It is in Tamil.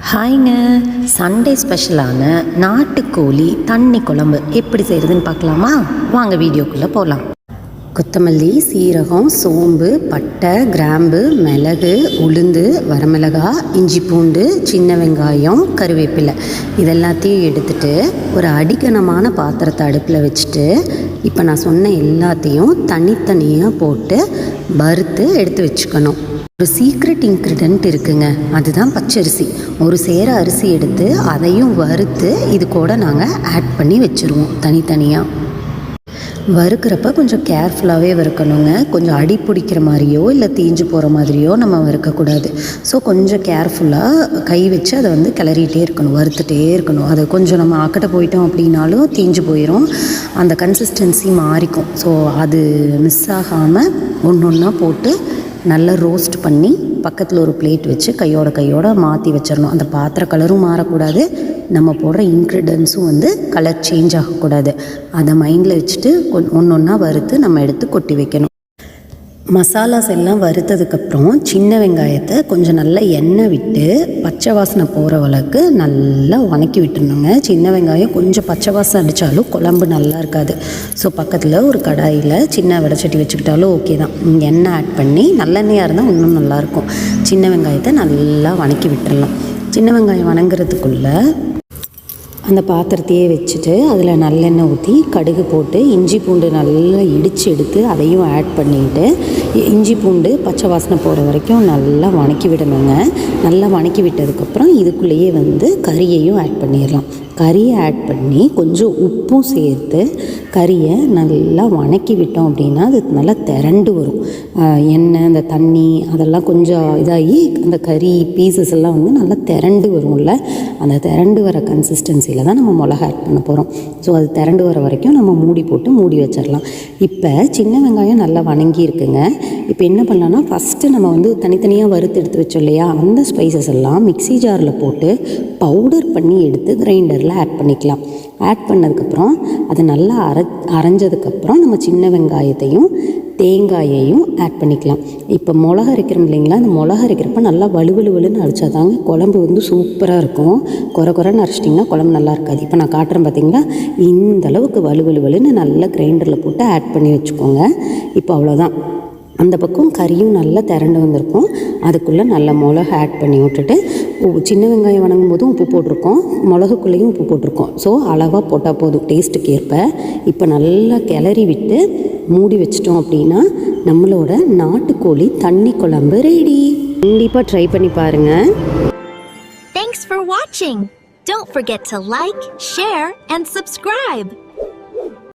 ஹாய்ங்க, சண்டே ஸ்பெஷலான நாட்டுக்கோழி தண்ணி குழம்பு எப்படி செய்கிறதுன்னு பார்க்கலாமா? வாங்க வீடியோக்குள்ளே போகலாம். கொத்தமல்லி, சீரகம், சோம்பு, பட்டை, கிராம்பு, மிளகு, உளுந்து, வரமிளகாய், இஞ்சி பூண்டு, சின்ன வெங்காயம், கருவேப்பிலை இதெல்லாத்தையும் எடுத்துகிட்டு ஒரு அடிக்கனமான பாத்திரத்தை அடுப்பில் வச்சுட்டு இப்போ நான் சொன்ன எல்லாத்தையும் தனித்தனியாக போட்டு வறுத்து எடுத்து வச்சுக்கணும். ஒரு சீக்ரெட் இன்க்ரிடியன்ட் இருக்குங்க, அதுதான் பச்சரிசி. ஒரு சேர அரிசி எடுத்து அதையும் வறுத்து இது கூட நாங்கள் ஆட் பண்ணி வச்சுருவோம் தனித்தனியாக. வறுக்கிறப்ப கொஞ்சம் கேர்ஃபுல்லாகவே வறுக்கணுங்க. கொஞ்சம் அடி பிடிக்கிற மாதிரியோ இல்லை தீஞ்சு போகிற மாதிரியோ நம்ம வறுக்கக்கூடாது. ஸோ கொஞ்சம் கேர்ஃபுல்லாக கை வச்சு அதை கிளறிட்டே இருக்கணும், வறுத்துட்டே இருக்கணும். அதை கொஞ்சம் நம்ம ஆக்கட்ட போயிட்டோம் அப்படின்னாலும் தீஞ்சு போயிடும், அந்த கன்சிஸ்டன்சி மாறிக்கும். ஸோ அது மிஸ் ஆகாமல் ஒன்று ஒன்றா போட்டு நல்லா ரோஸ்ட் பண்ணி பக்கத்தில் ஒரு பிளேட் வச்சு கையோட மாற்றி வச்சிடணும். அந்த பாத்திர கலரும் மாறக்கூடாது, நம்ம போடுற இன்க்ரீடியன்ஸும் கலர் சேஞ்ச் ஆகக்கூடாது. அதை மைண்டில் வச்சுட்டு ஒன்று ஒன்றா வறுத்து நம்ம எடுத்து கொட்டி வைக்கணும். மசாலாஸ் எல்லாம் வறுத்ததுக்கப்புறம் சின்ன வெங்காயத்தை கொஞ்சம் நல்லா எண்ணெய் விட்டு பச்சை வாசனை போகிற அளவுக்கு நல்லா வணக்கி விட்டுருணுங்க. சின்ன வெங்காயம் கொஞ்சம் பச்சை வாசனை அடித்தாலும் குழம்பு நல்லா இருக்காது. ஸோ பக்கத்தில் ஒரு கடாயில் சின்ன வடைச்சட்டி வச்சுக்கிட்டாலும் ஓகே தான். எண்ணெய் ஆட் பண்ணி நல்லெண்ணெயாக இருந்தால் இன்னும் நல்லாயிருக்கும். சின்ன வெங்காயத்தை நல்லா வணக்கி விட்டுடலாம். சின்ன வெங்காயம் வணங்குறதுக்குள்ளே அந்த பாத்திரத்தையே வச்சுட்டு அதில் நல்லெண்ணெய் ஊற்றி கடுகு போட்டு இஞ்சி பூண்டு நல்லா இடித்து எடுத்து அதையும் ஆட் பண்ணிவிட்டு இஞ்சி பூண்டு பச்சை வாசனை போகிற வரைக்கும் நல்லா வணக்கி விடணுங்க. நல்லா வணக்கி விட்டதுக்கப்புறம் இதுக்குள்ளேயே கறியையும் ஆட் பண்ணிடலாம். கறியை ஆட் பண்ணி கொஞ்சம் உப்பும் சேர்த்து கறியை நல்லா வணக்கி விட்டோம் அப்படின்னா அது நல்லா திரண்டு வரும். எண்ணெய் அந்த தண்ணி அதெல்லாம் கொஞ்சம் இதாகி அந்த கறி பீசஸ் எல்லாம் நல்லா திரண்டு வரும்ல, அந்த திரண்டு வர கன்சிஸ்டன்சியில் தான் நம்ம மிளகா ஆட் பண்ண போகிறோம். ஸோ அது திரண்டு வர வரைக்கும் நம்ம மூடி போட்டு மூடி வச்சிடலாம். இப்போ சின்ன வெங்காயம் நல்லா வணங்கி இருக்குங்க. இப்போ என்ன பண்ணலான்னா ஃபஸ்ட்டு நம்ம தனித்தனியாக வறுத்து எடுத்து வச்சோம் இல்லையா, அந்த ஸ்பைசஸ் எல்லாம் மிக்ஸி ஜாரில் போட்டு பவுடர் பண்ணி எடுத்து கிரைண்டரில் ஆட் பண்ணிக்கலாம். ஆட் பண்ணதுக்கப்புறம் அது நல்லா அரைஞ்சதுக்கப்புறம் நம்ம சின்ன வெங்காயத்தையும் தேங்காயையும் ஆட் பண்ணிக்கலாம். இப்போ மிளகா அரைக்கிறோம் இல்லைங்களா, அந்த மிளகா அரைக்கிறப்ப நல்லா வலுவலுன்னு அரைச்சா தாங்க குழம்பு சூப்பராக இருக்கும். குறைன்னு அரைச்சிட்டிங்கன்னா குழம்பு நல்லா இருக்காது. இப்போ நான் காட்டுறேன் பார்த்தீங்களா, இந்த அளவுக்கு வலுவலுன்னு நல்லா கிரைண்டரில் போட்டு ஆட் பண்ணி வச்சுக்கோங்க. இப்போ அவ்வளோதான். அந்த பக்கம் கறியும் நல்லா திரண்டு வந்திருக்கும். அதுக்குள்ளே நல்லா மிளகா ஆட் பண்ணி விட்டுட்டு சின்ன வெங்காயம் வணங்கும் போதும் உப்பு போட்டிருக்கோம், மிளகுக்குள்ளேயும் உப்பு போட்டிருக்கோம். ஸோ அளவாக போட்டால் போதும் டேஸ்ட்டுக்கு ஏற்ப. இப்போ நல்லா கிளறி விட்டு மூடி வச்சிட்டோம் அப்படின்னா நம்மளோட நாட்டுக்கோழி தண்ணி குழம்பு ரெடி. கண்டிப்பாக ட்ரை பண்ணி பாருங்கள். Thanks for watching. Don't forget to like, share and subscribe.